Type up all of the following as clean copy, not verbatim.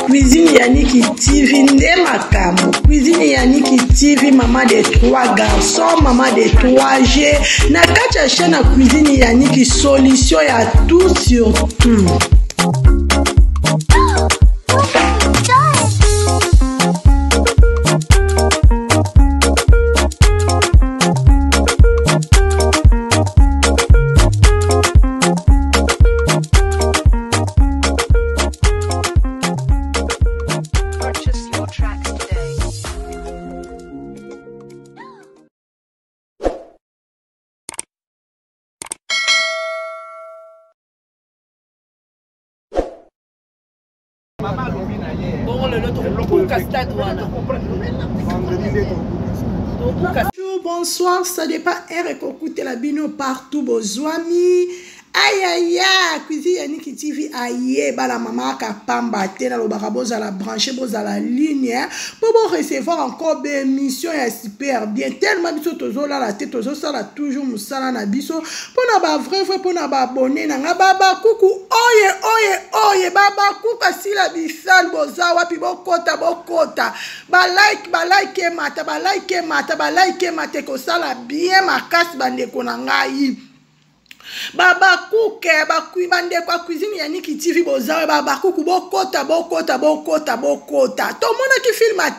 Cuisine Yannick TV, Ndemakamo. Cuisine Yannick TV, maman de 3 garçons, maman de 3G. Nakacha chaîne à Cuisine Yannick, solution à tout sur tout. Bonsoir, ça dépend et écoutez la bino partout, bozwami. Aïe aïe aïe, Cuisine Yannick TV, aïe, la maman kapamba, tena lo baraboza la branche, boza la ligne, pour recevoir encore des missions super bien. Tellement biso tozo là la tête, tozo ça là toujours musala na biso, pour na ba vrai, pour na ba abonné, na baba coucou, oye, baba coucou, si la bisal boza wapi bokota, ba like mata, ko sala bien ma casse bande konangai. Baba kuke bakui bande kwa Cuisine Yannick TV bozawe baba kuku bokota to mona ki film à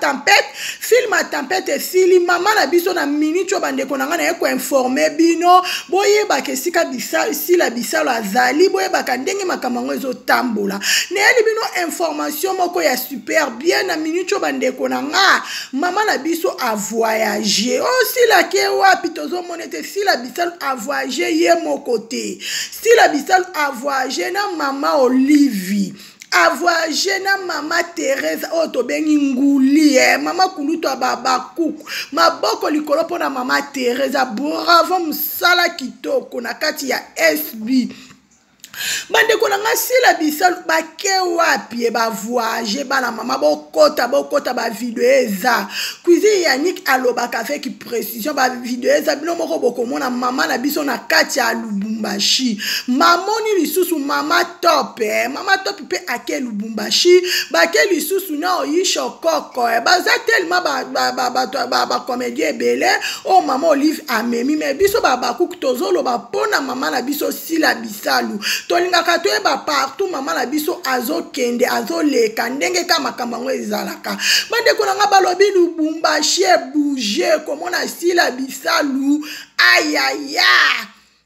tempête et sili mama na biso na minute bande konanga na eko informer bino boye ba ke sika bisa si la bisa la zali boye ba ka ndenge makamango ezo tambola ne eli bino information moko ya super bien na minute bande konanga mama na biso a voyager aussi la ke wapi tozo monete si la bisa a voyager ye moko si la bisal a voyagé na maman Olivier, a voyagé na maman Thérèse, otobengi nguli, maman kuluto baba kuku, maboko likolo pona maman Thérèse, bravo msala kitoko na kati ya SB. Bande konanga si la bisal ba ke wapi ba voyager ba la mama bokota ba video eza Cuisine Yannick aloba ka fait ki précision ba video eza bino moko bokomona mama na biso na kati ya Lubumbashi mamoni lisusu mama top pe ake Lubumbashi ba ke lisusu na oyisho koko ba za tellement ba comédien belé o mama Olive amemi me biso ba kuku tozolo ba pona mama na biso si la bisalu tolinga katoe ba partout mama na biso azo kende azo leka ndenge kama kamango ezalaka bande konanga balobi Lubumbashi bouger komona sila bisalu ayaya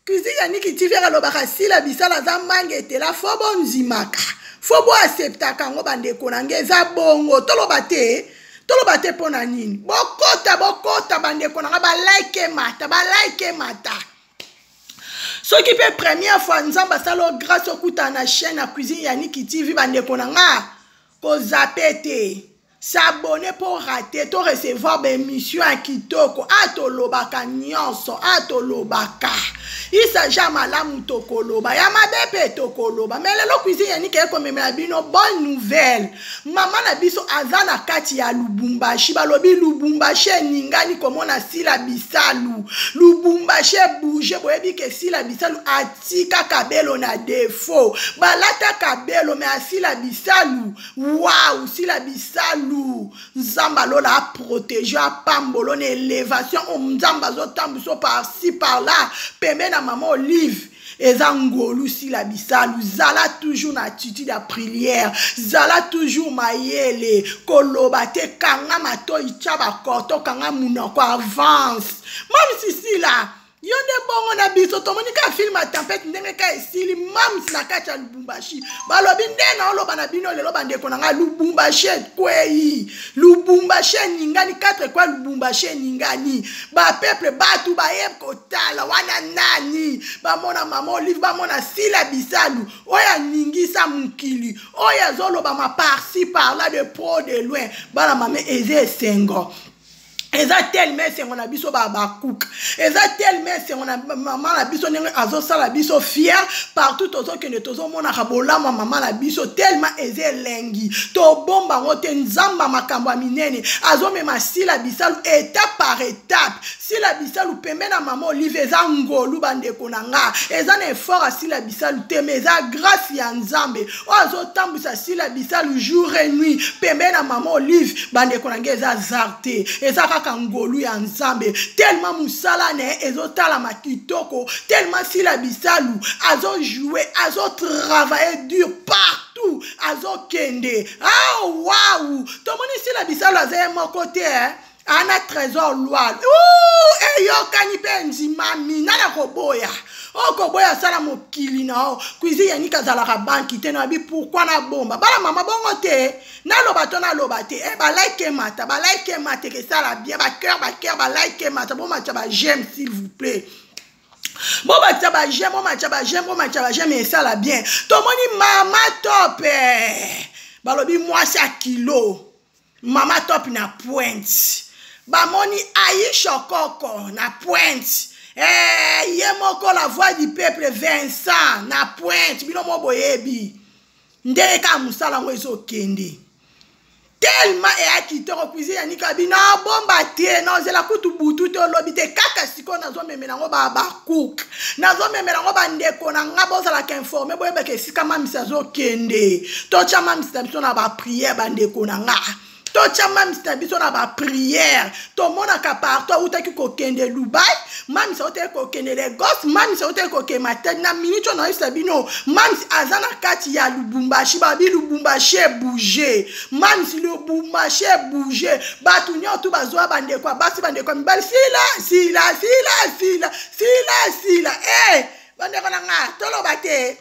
Cuisine Yannick TV alobaka sila bisala za mangete la fobo nzimaka fobo acceptaka ngo bande konanga eza bongo toloba te pona nini bokota bande konanga ba like mata ce qui fait première fois nzamba salo grâce au kuta na chaîne à Cuisine Yannick TV bande konanga ko zapete s'abonner pour rater to recevoir des émissions à kitoko atolobaka nyonso atolobaka isa jama la mutokoloba ya mabepe tokoloba mais lelo Cuisine Yannick eko memela bino bonne nouvelle mama na biso azana kati ya Lubumbashi balobi Lubumbashi ningani komona sila bisalu Lubumbashi bouge boyebi ke sila bisalu atika kabelo na défaut balata kabelo mais asila bisalu waouh sila bisalu nzamba lola a protégé a pambolo na élévation nzamba zo tambuso par ci par là pembe na maman Olive ezangolu si la bisalu zala toujours na attitude de prière zala toujours mayele koloba te kanga mato ichaba koto kanga munoko avance même si là yonde bongo na biso tomonika film à tempête ndenge ka esili mam na kati ya Lubumbashi balobi ndena oloba na bino lelo bande konanga Lubumbashi kwei Lubumbashi ningani 4 kwa Lubumbashi ningani ba peuple batu ba yeb kotala wana nani ba mona mama Olive ba mona sila bisalu oya ningisa mukili oya zoloba ma par ci par là de pro de loin bala mame eze sengo eza tellement c'est on a biso baba cook eza tellement c'est on a maman la biso ndenge azosala biso fier partout tozokende tozomona kabolama maman la biso tellement eze lengi to bomba ngote nzamba makambo minene azomema sila bisalu étape par étape sila bisalu pembe na maman Olive eza ngolu bandeko na nga eza na effort a sila bisalu te mais eza grâce ya nzambe azotambwisa sila bisalu jour et nuit pembe na maman Olive bandeko na nga eza zarte eza ngolu ya nzambe tellement musala ne ezotala makitoko tellement sila bisalu azo jouer azo travailler dur partout azo kende waouh tomoni sila bisalu azaye moko te ana trésor loal eyokani mpe nzimami nana koboya okoboya sala mokili na o kuizi yani kazalaka banki te na bi pourquoi na bomba bala mama bongo te naloba to naloba te ba like mata ke sala bien ba cœur ba like mata bon matcha ba j'aime s'il vous plaît bon matcha ba j'aime et sala bien tomoni mama top balobi mwasi a kilo mama top na pointe bamoni Aïcha Koko na pointe yemoko la voix du peuple Vincent na pointe bino mo boyebi ndenge ka musala ngo ezokende tellement akitoko kuizi ya nika bina bomba te no zela kutu butu te lobi te kaka siko nazo memela ngo baba cook nazo memela ngo bandeko na ngabo za la informer boyeba ke sika mamisa zokende to chama mamisa biso na ba prière bandeko na nga to chama mamisa biso na ba prière to mona ka partout utaki kokende Dubai mamisa utaki kokende Lagos mamisa utaki kokende Matadi na minute na isa bino mamisa azana kati ya Lubumbashi babi Lubumbashi bouger mamisa Lubumbashi bouger batu nyoto bazwa bandeko basi bandeko mibali sila bandeko na nga tolo bate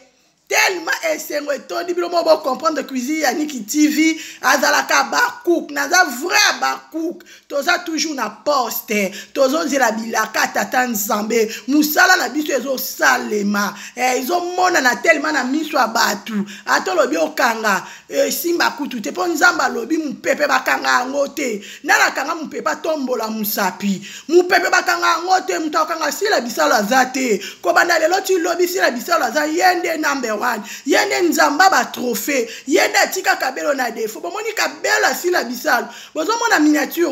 tellement esengo etondi bilo mo bo comprendre cuisine ya Niki TV azalaka ba cook naza vrai ba cook toza toujours na poste tozo nzela bilaka tata nzambe musala na biso ezo salema ezo mona na tellement na miso abatu atolobi okanga simba kutu te po nzamba lobi mupepe bakanga ngote nana kanga mupepe tombola musapi mupepe bakanga ngote mutokanga sila bisala zate ko banda lelo ti lobi sila bisala za yende number yende nzamba ba trophée yende tika kabelo na defo bomoni kabela sila bisalo bozo mona miniature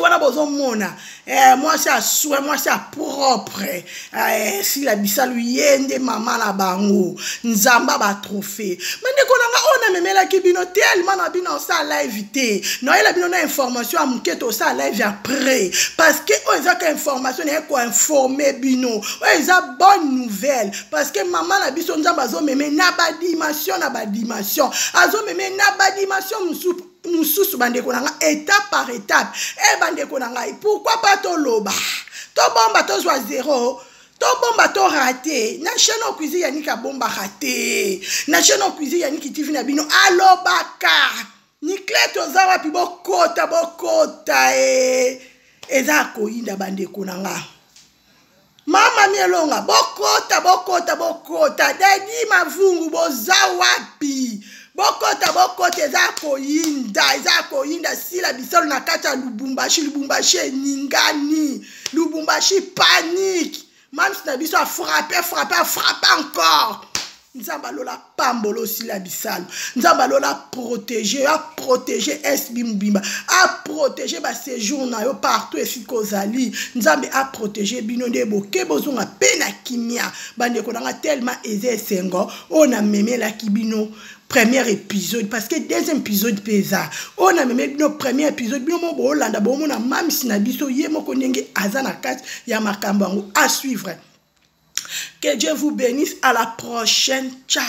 wana bozo mona moi ça souhait moi ça propre sila bisalo yende mama na bango nzamba ba trophée mende konanga ona memela ki bino tellement na bino ça live te no ela bino na information a muketo ça live après parce que oza ka information e ko informer bino oza bonne nouvelle parce que mama na biso nzamba zo meme na ba dimension azo meme na ba dimension mususu bandeko nanga étape par étape bandeko nanga pourquoi pas to loba to bomba to zwa zéro to bomba to raté na chaîne cuisine yanika bomba raté na chaîne cuisine yaniki TV na bino alobaka ni clé to za wapi bokota eza koinda bandeko nanga mama mielonga bokota dadi mavungu boza wapi bokota eza koyinda sila bisalo na kati ya Lubumbashi ningani Lubumbashi panique même si na biso a frappé encore nzamba lola pambolo sila bisalo nzamba lola protéger SB Mubimba a protéger ba séjour na yo partout esika ozali nzambe a protéger bino nde boke bozonga pena kimia bandeko nanga tellement esengo ona memela kibino premier épisode parce que deuxième épisode pesa on a même no premier épisode bino mo bolanda bo mona mamisi na biso ye moko ndenge azana kati ya makambo ngo à suivre. Que Dieu vous bénisse, à la prochaine, ciao.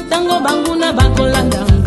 Tango banguna bakolanda